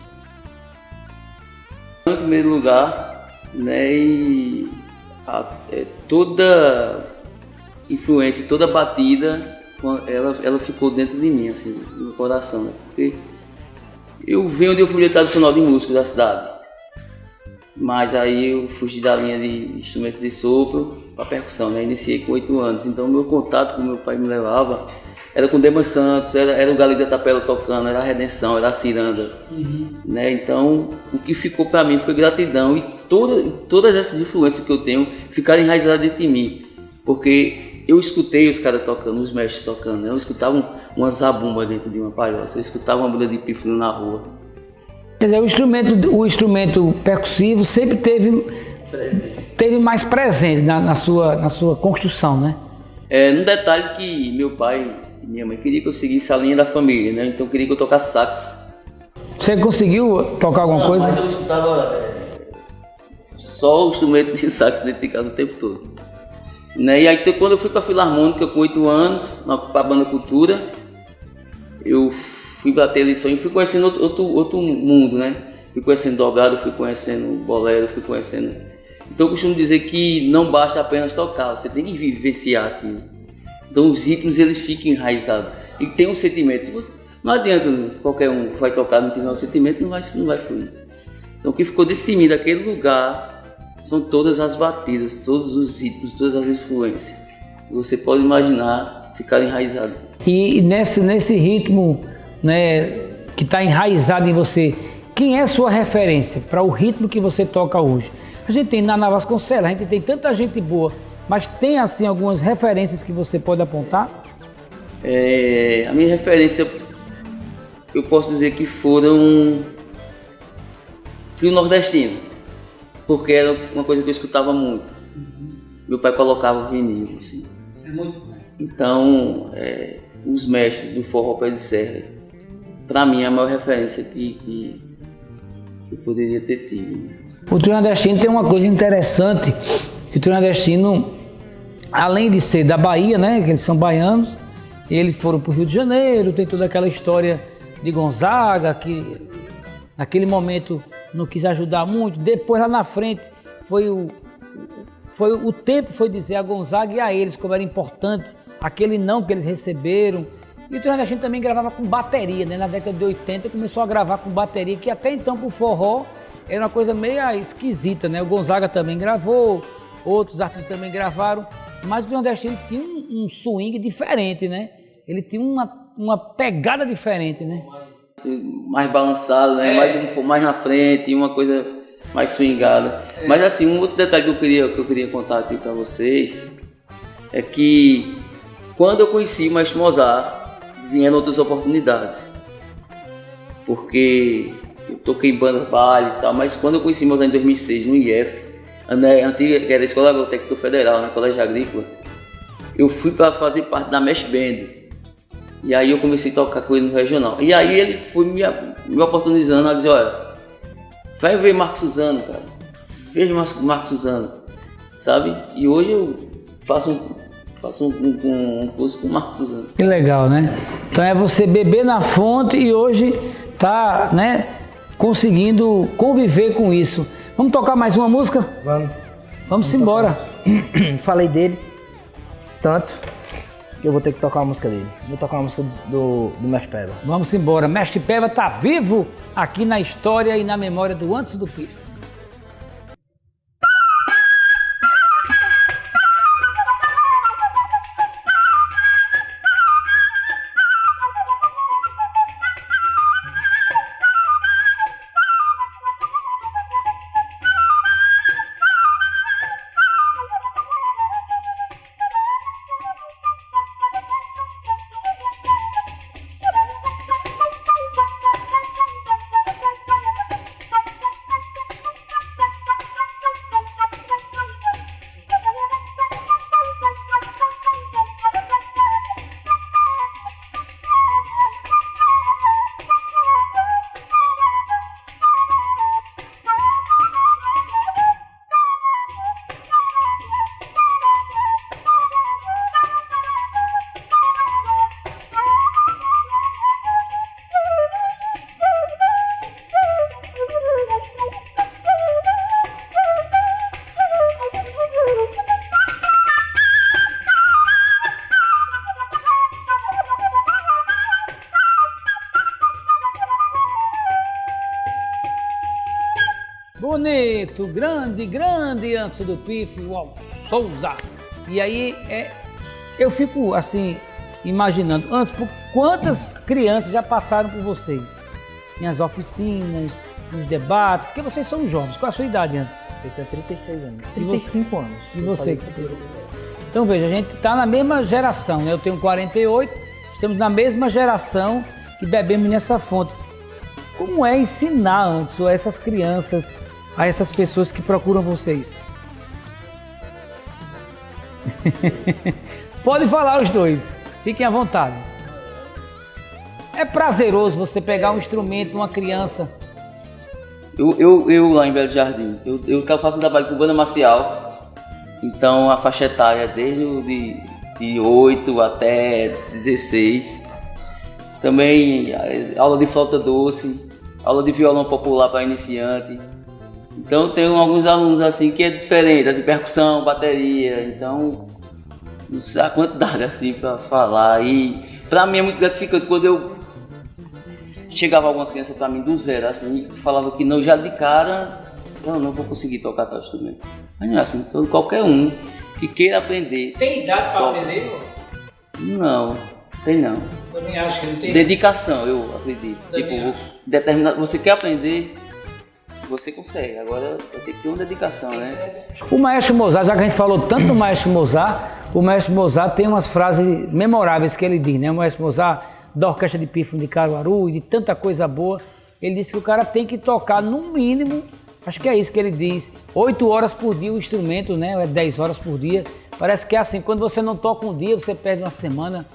Em primeiro lugar, né, e toda influência, toda batida, ela ficou dentro de mim, assim, no meu coração, né? Porque eu venho de uma família tradicional de música da cidade. Mas aí eu fugi da linha de instrumentos de sopro para percussão, né? Iniciei com 8 anos, então o meu contato com meu pai me levava era com Demas Santos, era o Galileu da Tapela tocando, era a Redenção, era a Ciranda, né? Então o que ficou para mim foi gratidão e todas essas influências que eu tenho ficaram enraizadas dentro de mim, porque eu escutei os caras tocando, os mestres tocando, né? Eu escutava uma zabumba dentro de uma palhoça, eu escutava uma banda de pífano na rua. Quer dizer, o instrumento percussivo sempre teve mais presente na sua construção, né? Um detalhe que meu pai e minha mãe queriam que eu seguisse a linha da família, né? Então queria que eu tocasse sax. Você conseguiu tocar alguma coisa? Mas eu escutava só o instrumento de sax dentro de casa o tempo todo. Né? E aí quando eu fui para a Filarmônica com 8 anos, para a Banda Cultura, eu fui bater a lição e fui conhecendo outro mundo, né? Fui conhecendo Dogado, fui conhecendo Bolero, fui conhecendo... Então eu costumo dizer que não basta apenas tocar, você tem que vivenciar aquilo. Então os ritmos, eles ficam enraizados. E tem um sentimento. Não adianta qualquer um que vai tocar não tiver um sentimento, não vai fluir. Então o que ficou dentro de mim, daquele lugar, são todas as batidas, todos os ritmos, todas as influências. Você pode imaginar ficar enraizado. E nesse ritmo, né, que está enraizado em você, quem é a sua referência para o ritmo que você toca hoje? A gente tem Naná Vasconcelos, a gente tem tanta gente boa, mas tem assim algumas referências que você pode apontar? A minha referência eu posso dizer que foram trio nordestino, porque era uma coisa que eu escutava muito. Meu pai colocava vinil, assim. Isso é muito bom. Então, os mestres do forró pé de serra, para mim, é a maior referência que eu poderia ter tido. O trio nordestino tem uma coisa interessante, que o trio nordestino, além de ser da Bahia, né, que eles são baianos, eles foram para o Rio de Janeiro, tem toda aquela história de Gonzaga, que naquele momento não quis ajudar muito, depois lá na frente o tempo foi dizer a Gonzaga e a eles como era importante aquele não que eles receberam. E o trio nordestino também gravava com bateria, né? Na década de 80 começou a gravar com bateria, que até então pro forró era uma coisa meio esquisita, né? O Gonzaga também gravou, outros artistas também gravaram, mas o trio nordestino tinha um swing diferente, né? Ele tinha uma pegada diferente, né? Mais balançado, né? Mais na frente, uma coisa mais swingada. Mas assim, um outro detalhe que eu queria contar aqui para vocês é que quando eu conheci o Maestro Mozart, vieram outras oportunidades. Porque eu toquei em bandas, bailes e tal, mas quando eu conheci Mozart em 2006 no IF, antiga, que era a Escola Agrotécnica Federal, na Colégio Agrícola, eu fui para fazer parte da Mesh Band. E aí eu comecei a tocar com ele no regional. E aí ele foi me oportunizando a dizer, olha, vai ver Marcos Suzano, cara. Veja Marcos Suzano, sabe? E hoje eu faço um curso com o Marcos Suzano. Que legal, né? Então é você beber na fonte e hoje tá, né, conseguindo conviver com isso. Vamos tocar mais uma música? Vamos embora. Falei dele tanto que eu vou ter que tocar a música dele. Vou tocar a música do Mestre Peba. Vamos embora. Mestre Peba tá vivo aqui na história e na memória do Antes do Pife. Bonito, grande Antes do Pife, uau, Souza. E aí eu fico assim imaginando, antes, por quantas crianças já passaram por vocês? Nas oficinas, nos debates, porque vocês são jovens. Qual a sua idade antes? Eu tenho 36 anos. E 35 anos. E você? Então veja, a gente está na mesma geração, né? Eu tenho 48, estamos na mesma geração que bebemos nessa fonte. Como é ensinar antes a essas crianças, a essas pessoas que procuram vocês? Pode falar os dois, fiquem à vontade. É prazeroso você pegar um instrumento de uma criança. Eu lá em Belo Jardim, eu faço um trabalho com banda marcial, então a faixa etária é desde de 8 até 16. Também aula de flauta doce, aula de violão popular para iniciante. Então tem alguns alunos assim que é diferente, assim, percussão, bateria, então não sei a quantidade assim para falar. E para mim é muito gratificante quando eu chegava alguma criança para mim do zero assim, falava que não, já de cara, não vou conseguir tocar tal instrumento. Mas não é assim, então qualquer um que queira aprender. Tem idade para aprender? Não, tem não. Eu também acho que não tem. Dedicação, eu acredito. Tipo, você quer aprender, você consegue. Agora tem que ter uma dedicação, né? O Maestro Mozart, já que a gente falou tanto do Maestro Mozart, o Maestro Mozart tem umas frases memoráveis que ele diz, né? O Maestro Mozart da Orquestra de Pífano de Caruaru e de tanta coisa boa. Ele disse que o cara tem que tocar no mínimo, acho que é isso que ele diz, 8 horas por dia o instrumento, né? Ou é 10 horas por dia. Parece que é assim, quando você não toca um dia, você perde uma semana.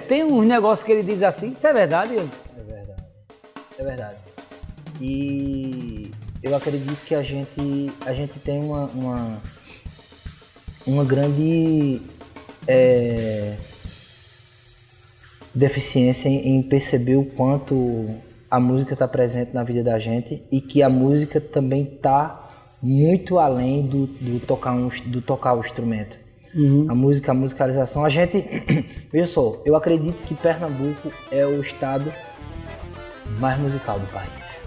Tem uns negócios que ele diz assim, isso é verdade? É verdade. É verdade. E eu acredito que a gente tem uma grande deficiência em perceber o quanto a música está presente na vida da gente e que a música também está muito além do tocar o instrumento. A música, a musicalização, a gente, veja só, eu acredito que Pernambuco é o estado mais musical do país.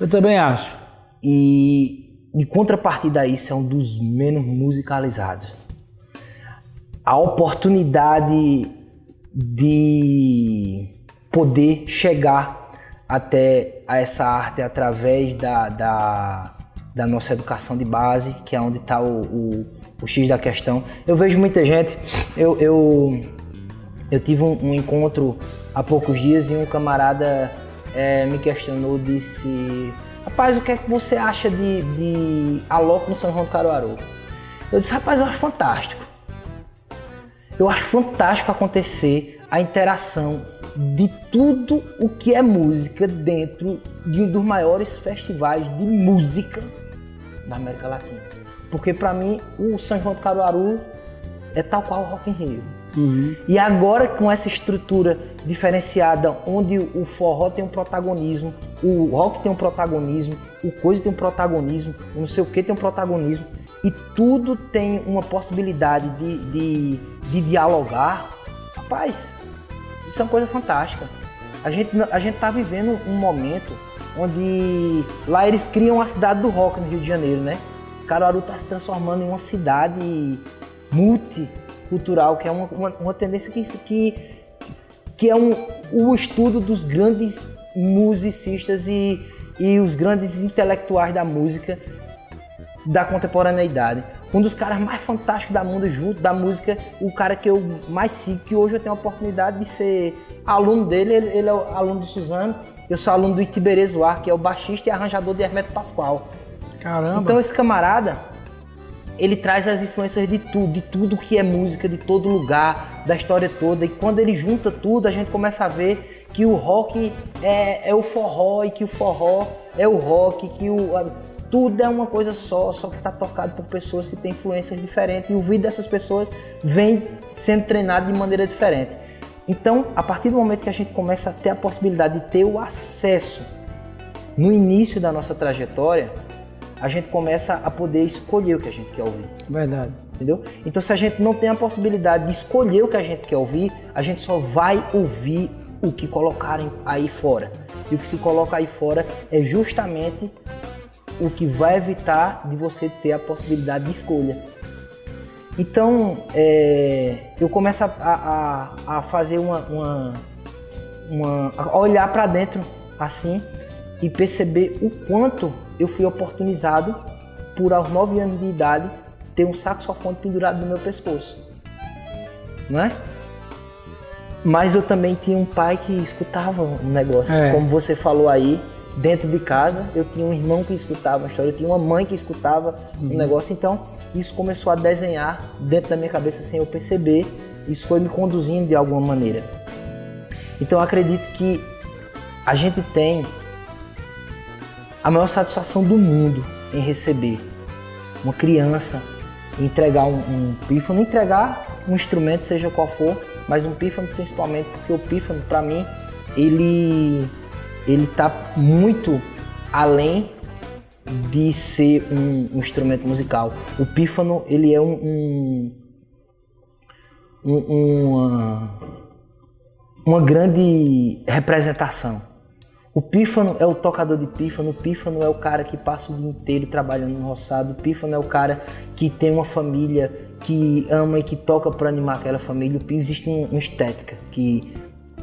Eu também acho. E em contrapartida a isso, é um dos menos musicalizados. A oportunidade de poder chegar até a essa arte através da nossa educação de base, que é onde está o X da questão. Eu vejo muita gente, eu tive um encontro há poucos dias e um camarada me questionou, disse: rapaz, o que é que você acha de Alok no São João do Caruaru? Eu disse: rapaz, eu acho fantástico. Eu acho fantástico acontecer a interação de tudo o que é música dentro de um dos maiores festivais de música da América Latina. Porque para mim o São João do Caruaru é tal qual o Rock in Rio. E agora com essa estrutura diferenciada, onde o forró tem um protagonismo, o rock tem um protagonismo, o coisa tem um protagonismo, o não sei o que tem um protagonismo, e tudo tem uma possibilidade de dialogar, rapaz, isso é uma coisa fantástica. A gente tá vivendo um momento onde lá eles criam a cidade do rock no Rio de Janeiro, né? Caruaru está se transformando em uma cidade multicultural, que é uma tendência que é o estudo dos grandes musicistas e os grandes intelectuais da música da contemporaneidade. Um dos caras mais fantásticos da mundo, junto da música, o cara que eu mais sigo, que hoje eu tenho a oportunidade de ser aluno dele, ele é o aluno do Suzano, eu sou aluno do Itiberê Zoar, que é o baixista e arranjador de Hermeto Pascoal. Caramba! Então esse camarada, ele traz as influências de tudo que é música, de todo lugar, da história toda, e quando ele junta tudo, a gente começa a ver que o rock é o forró, e que o forró é o rock, que tudo é uma coisa só que está tocado por pessoas que têm influências diferentes, e o ouvido dessas pessoas vem sendo treinado de maneira diferente. Então, a partir do momento que a gente começa a ter a possibilidade de ter o acesso no início da nossa trajetória, a gente começa a poder escolher o que a gente quer ouvir. Verdade. Entendeu? Então, se a gente não tem a possibilidade de escolher o que a gente quer ouvir, a gente só vai ouvir o que colocarem aí fora. E o que se coloca aí fora é justamente o que vai evitar de você ter a possibilidade de escolha. Então, eu começo a fazer a olhar para dentro assim e perceber o quanto eu fui oportunizado por, aos 9 anos de idade, ter um saxofone pendurado no meu pescoço, não é? Mas eu também tinha um pai que escutava um negócio, como você falou aí, dentro de casa. Eu tinha um irmão que escutava a história, eu tinha uma mãe que escutava um negócio, então isso começou a desenhar dentro da minha cabeça sem eu perceber, isso foi me conduzindo de alguma maneira. Então eu acredito que a gente tem a maior satisfação do mundo em receber uma criança, entregar um pífano, entregar um instrumento, seja qual for, mas um pífano principalmente, porque o pífano, para mim, ele está muito além de ser um instrumento musical. O pífano, ele é uma grande representação. O pífano é o tocador de pífano, o pífano é o cara que passa o dia inteiro trabalhando no roçado, o pífano é o cara que tem uma família, que ama e que toca para animar aquela família. Existe uma estética que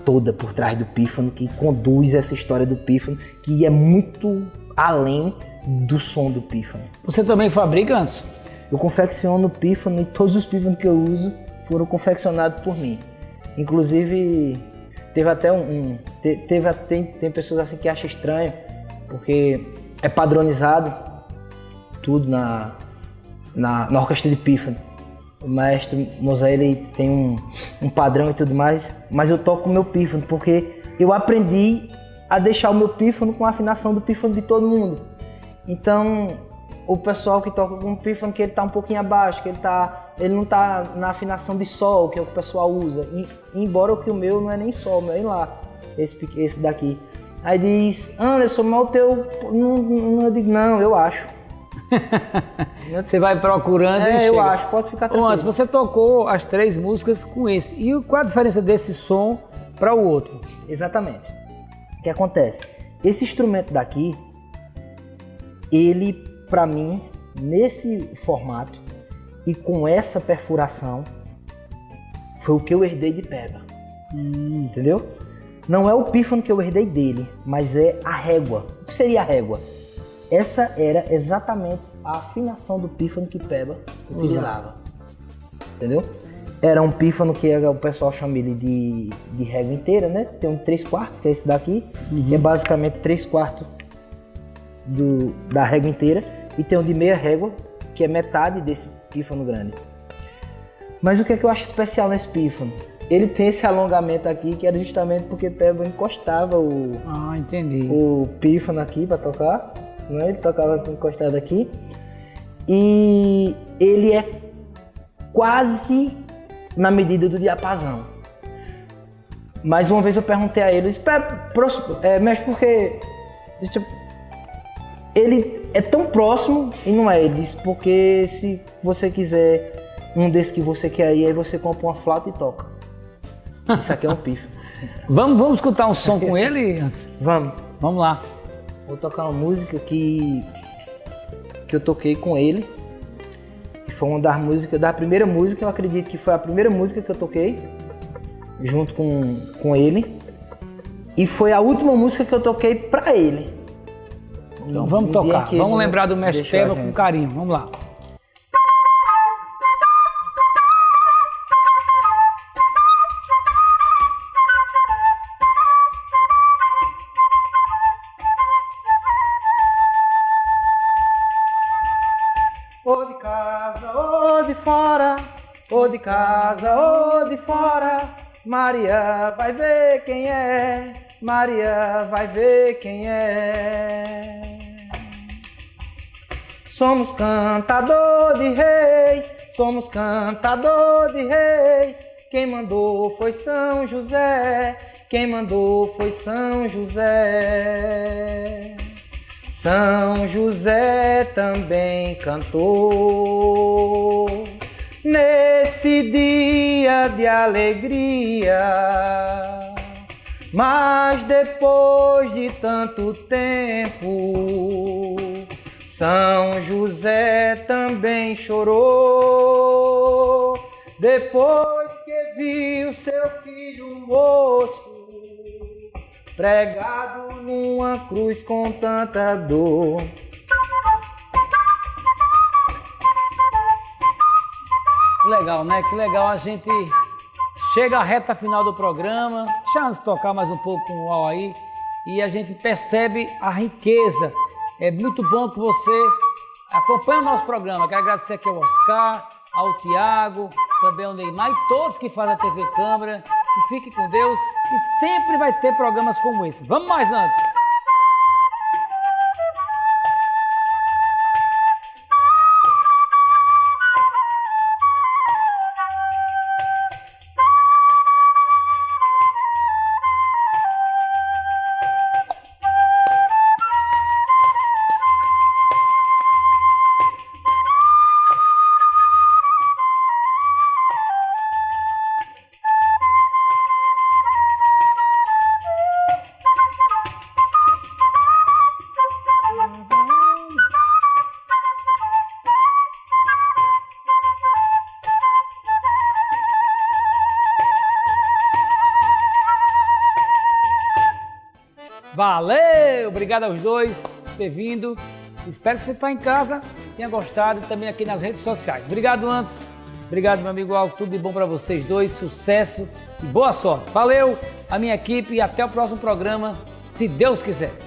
toda por trás do pífano, que conduz essa história do pífano, que é muito além do som do pífano. Você também fabrica, Anderson? Eu confecciono pífano e todos os pífanos que eu uso foram confeccionados por mim. Inclusive, Teve até tem pessoas assim que acham estranho, porque é padronizado tudo na orquestra de pífano. O maestro Mosé, ele tem um padrão e tudo mais, mas eu toco o meu pífano, porque eu aprendi a deixar o meu pífano com a afinação do pífano de todo mundo. Então, o pessoal que toca com o pífano, que ele tá um pouquinho abaixo, que ele não tá na afinação de sol, que é o que o pessoal usa. Embora o meu não é nem sol, meu é lá, esse daqui. Aí diz, Anderson, mas o teu... Não, eu digo, não, eu acho. Você vai procurando e chega. Eu acho, pode ficar tranquilo. Anderson, você tocou as 3 músicas com esse. E qual a diferença desse som para o outro? Exatamente. O que acontece? Esse instrumento daqui, ele, para mim, nesse formato e com essa perfuração, foi o que eu herdei de Peba. Entendeu? Não é o pífano que eu herdei dele, mas é a régua. O que seria a régua? Essa era exatamente a afinação do pífano que Peba utilizava. Entendeu? Era um pífano que o pessoal chama ele de régua inteira, né? Tem um 3/4, que é esse daqui, que é basicamente 3/4 da régua inteira. E tem um de meia régua, que é metade desse pífano grande. Mas o que é que eu acho especial nesse pífano? Ele tem esse alongamento aqui, que era justamente porque Peba encostava o pífano aqui para tocar. Né? Ele tocava encostado aqui. E ele é quase na medida do diapasão. Mais uma vez eu perguntei a ele, mestre, porque ele é tão próximo e não é. Ele disse, porque se você quiser um desses que você quer aí você compra uma flauta e toca. Isso aqui é um pífano. Vamos escutar um som com ele? Vamos lá. Vou tocar uma música que eu toquei com ele. E foi uma das músicas, da primeira música, eu acredito que foi a primeira música que eu toquei junto com ele. E foi a última música que eu toquei pra ele. Então vamos tocar, vamos lembrar do mestre Peba com carinho, vamos lá. Ou de casa ou de fora, ou de casa ou de fora, Maria vai ver quem é, Maria vai ver quem é. Somos cantador de reis, somos cantador de reis, quem mandou foi São José, quem mandou foi São José. São José também cantou nesse dia de alegria, mas depois de tanto tempo, São José também chorou, depois que viu seu filho moço pregado numa cruz com tanta dor. Legal, né? Que legal, a gente chega à reta final do programa, deixa eu tocar mais um pouco com o UAU aí, e a gente percebe a riqueza. É muito bom que você acompanhe o nosso programa. Quero agradecer aqui ao Oscar, ao Tiago, também ao Neymar e todos que fazem a TV Câmara. E fique com Deus e sempre vai ter programas como esse. Vamos mais antes. Valeu! Obrigado aos dois por ter vindo. Espero que você está em casa, tenha gostado e também aqui nas redes sociais. Obrigado, Anderson. Obrigado, meu amigo Alco. Tudo de bom para vocês dois. Sucesso e boa sorte. Valeu, a minha equipe, e até o próximo programa, se Deus quiser.